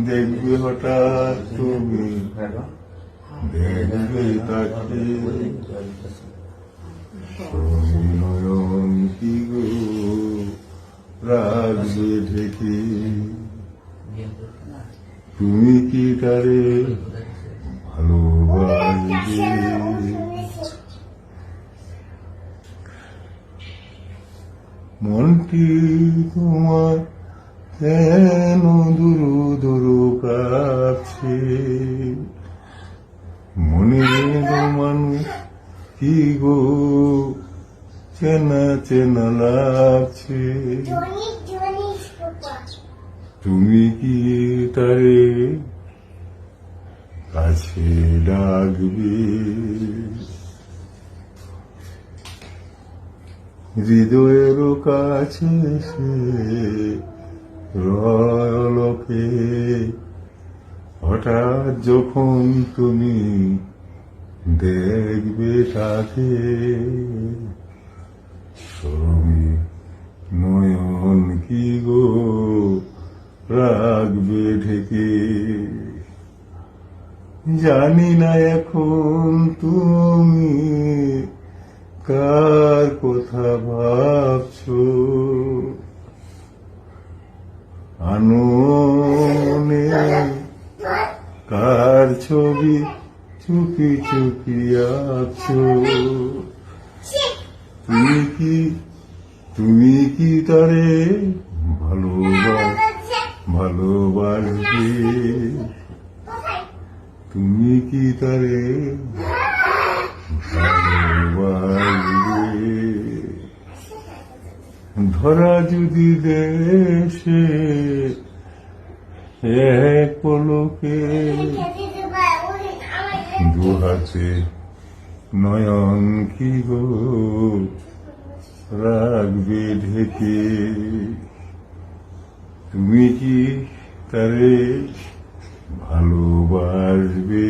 দেখবে হঠাৎ তুমি, দেখবে তাকে নয়ন কি গো রাখবে ঢেকে। তুমি কি তারে ভালোবাসবে? মনটি তোমার কেন দুরু দুরু কাছে? মনের মানুষ কি গো চেনা চেনা লাগছে। তুমি কি তারে কাছে ডাকবে? হৃদয়ের কাছে সে রয়লোকে হঠাৎ যখন তুমি দেখবে তাকে, শ্রমী নয়ন কি গো রাখবে ঢেকে। জানি না এখন তুমি কার কথা ভাবছো, আনমনে কার ছবি চুপি চুপি আছো। তুমি কি তারে ভালোবাসবে? তুমি কি তারে ভালোবাসবে? ধরা যদি দেশে এক পলকে, দুহাতে নয়ন কি গো রাখবে ঢেকে। তুমি কি তারে ভালোবাসবে?